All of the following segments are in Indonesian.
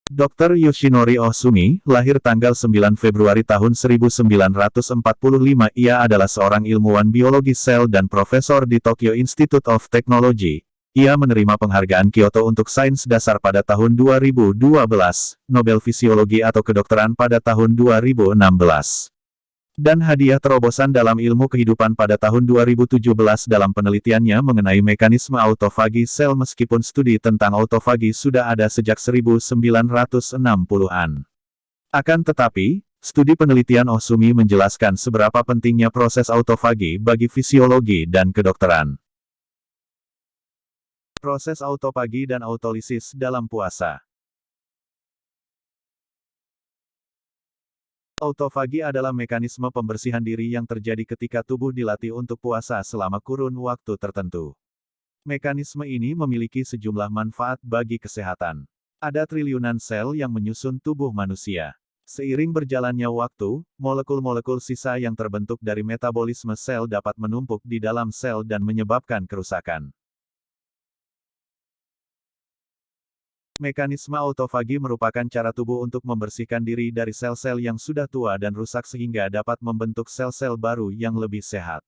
Dr. Yoshinori Ohsumi, lahir tanggal 9 Februari tahun 1945. Ia adalah seorang ilmuwan biologi sel dan profesor di Tokyo Institute of Technology. Ia menerima penghargaan Kyoto untuk sains dasar pada tahun 2012, Nobel Fisiologi atau Kedokteran pada tahun 2016. Dan hadiah terobosan dalam ilmu kehidupan pada tahun 2017 dalam penelitiannya mengenai mekanisme autofagi sel meskipun studi tentang autofagi sudah ada sejak 1960-an. Akan tetapi, studi penelitian Ohsumi menjelaskan seberapa pentingnya proses autofagi bagi fisiologi dan kedokteran. Proses autofagi dan autolisis dalam puasa. Autofagi adalah mekanisme pembersihan diri yang terjadi ketika tubuh dilatih untuk puasa selama kurun waktu tertentu. Mekanisme ini memiliki sejumlah manfaat bagi kesehatan. Ada triliunan sel yang menyusun tubuh manusia. Seiring berjalannya waktu, molekul-molekul sisa yang terbentuk dari metabolisme sel dapat menumpuk di dalam sel dan menyebabkan kerusakan. Mekanisme autofagi merupakan cara tubuh untuk membersihkan diri dari sel-sel yang sudah tua dan rusak sehingga dapat membentuk sel-sel baru yang lebih sehat.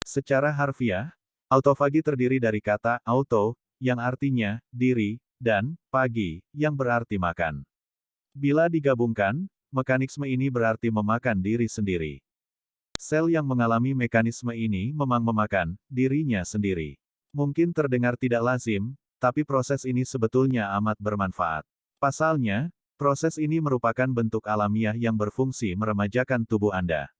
Secara harfiah, autofagi terdiri dari kata auto, yang artinya diri, dan pagi, yang berarti makan. Bila digabungkan, mekanisme ini berarti memakan diri sendiri. Sel yang mengalami mekanisme ini memang memakan dirinya sendiri. Mungkin terdengar tidak lazim, tapi proses ini sebetulnya amat bermanfaat. Pasalnya, proses ini merupakan bentuk alamiah yang berfungsi meremajakan tubuh Anda.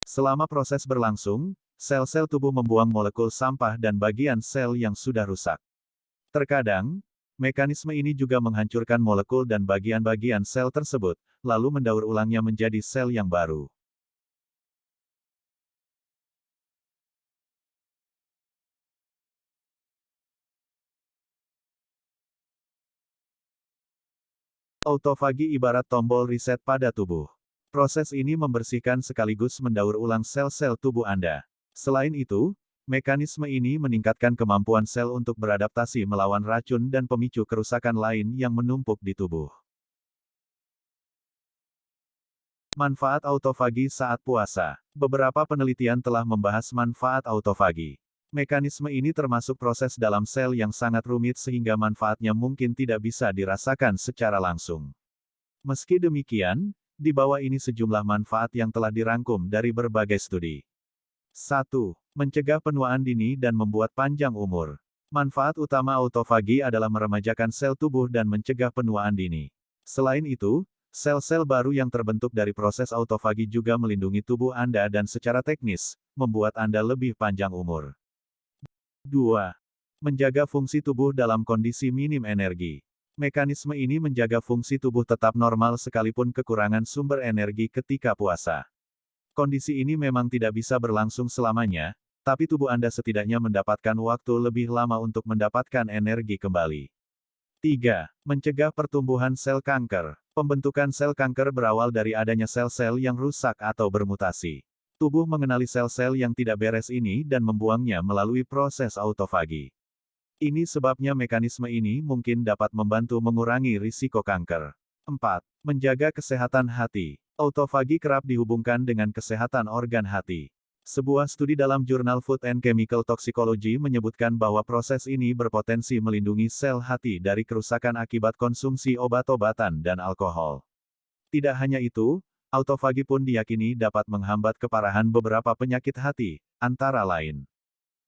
Selama proses berlangsung, sel-sel tubuh membuang molekul sampah dan bagian sel yang sudah rusak. Terkadang, mekanisme ini juga menghancurkan molekul dan bagian-bagian sel tersebut, lalu mendaur ulangnya menjadi sel yang baru. Autofagi ibarat tombol reset pada tubuh. Proses ini membersihkan sekaligus mendaur ulang sel-sel tubuh Anda. Selain itu, mekanisme ini meningkatkan kemampuan sel untuk beradaptasi melawan racun dan pemicu kerusakan lain yang menumpuk di tubuh. Manfaat autofagi saat puasa. Beberapa penelitian telah membahas manfaat autofagi. Mekanisme ini termasuk proses dalam sel yang sangat rumit sehingga manfaatnya mungkin tidak bisa dirasakan secara langsung. Meski demikian, di bawah ini sejumlah manfaat yang telah dirangkum dari berbagai studi. 1. Mencegah penuaan dini dan membuat panjang umur. Manfaat utama autofagi adalah meremajakan sel tubuh dan mencegah penuaan dini. Selain itu, sel-sel baru yang terbentuk dari proses autofagi juga melindungi tubuh Anda dan secara teknis, membuat Anda lebih panjang umur. 2. Menjaga fungsi tubuh dalam kondisi minim energi. Mekanisme ini menjaga fungsi tubuh tetap normal sekalipun kekurangan sumber energi ketika puasa. Kondisi ini memang tidak bisa berlangsung selamanya, tapi tubuh Anda setidaknya mendapatkan waktu lebih lama untuk mendapatkan energi kembali. 3. Mencegah pertumbuhan sel kanker. Pembentukan sel kanker berawal dari adanya sel-sel yang rusak atau bermutasi. Tubuh mengenali sel-sel yang tidak beres ini dan membuangnya melalui proses autofagi. Ini sebabnya mekanisme ini mungkin dapat membantu mengurangi risiko kanker. 4. Menjaga kesehatan hati. Autofagi kerap dihubungkan dengan kesehatan organ hati. Sebuah studi dalam jurnal Food and Chemical Toxicology menyebutkan bahwa proses ini berpotensi melindungi sel hati dari kerusakan akibat konsumsi obat-obatan dan alkohol. Tidak hanya itu, autofagi pun diyakini dapat menghambat keparahan beberapa penyakit hati, antara lain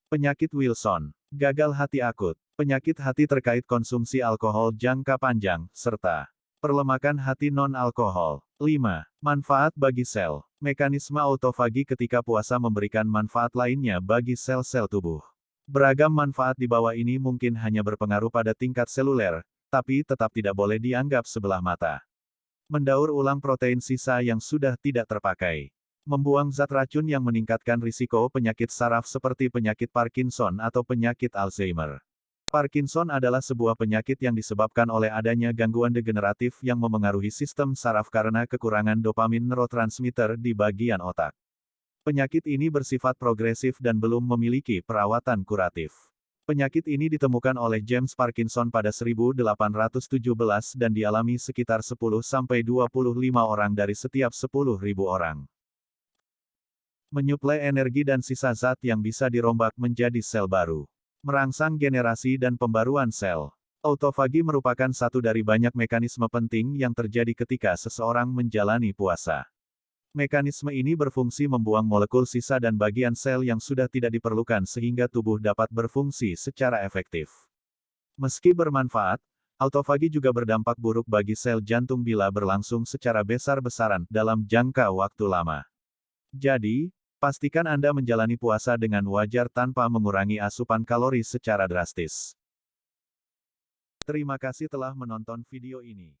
penyakit Wilson, gagal hati akut, penyakit hati terkait konsumsi alkohol jangka panjang, serta perlemakan hati non-alkohol. 5. Manfaat bagi sel. Mekanisme autofagi ketika puasa memberikan manfaat lainnya bagi sel-sel tubuh. Beragam manfaat di bawah ini mungkin hanya berpengaruh pada tingkat seluler, tapi tetap tidak boleh dianggap sebelah mata. Mendaur ulang protein sisa yang sudah tidak terpakai. Membuang zat racun yang meningkatkan risiko penyakit saraf seperti penyakit Parkinson atau penyakit Alzheimer. Parkinson adalah sebuah penyakit yang disebabkan oleh adanya gangguan degeneratif yang memengaruhi sistem saraf karena kekurangan dopamin neurotransmitter di bagian otak. Penyakit ini bersifat progresif dan belum memiliki perawatan kuratif. Penyakit ini ditemukan oleh James Parkinson pada 1817 dan dialami sekitar 10-25 orang dari setiap 10.000 orang. Menyuplai energi dan sisa zat yang bisa dirombak menjadi sel baru. Merangsang generasi dan pembaruan sel. Autofagi merupakan satu dari banyak mekanisme penting yang terjadi ketika seseorang menjalani puasa. Mekanisme ini berfungsi membuang molekul sisa dan bagian sel yang sudah tidak diperlukan sehingga tubuh dapat berfungsi secara efektif. Meski bermanfaat, autofagi juga berdampak buruk bagi sel jantung bila berlangsung secara besar-besaran dalam jangka waktu lama. Jadi, pastikan Anda menjalani puasa dengan wajar tanpa mengurangi asupan kalori secara drastis. Terima kasih telah menonton video ini.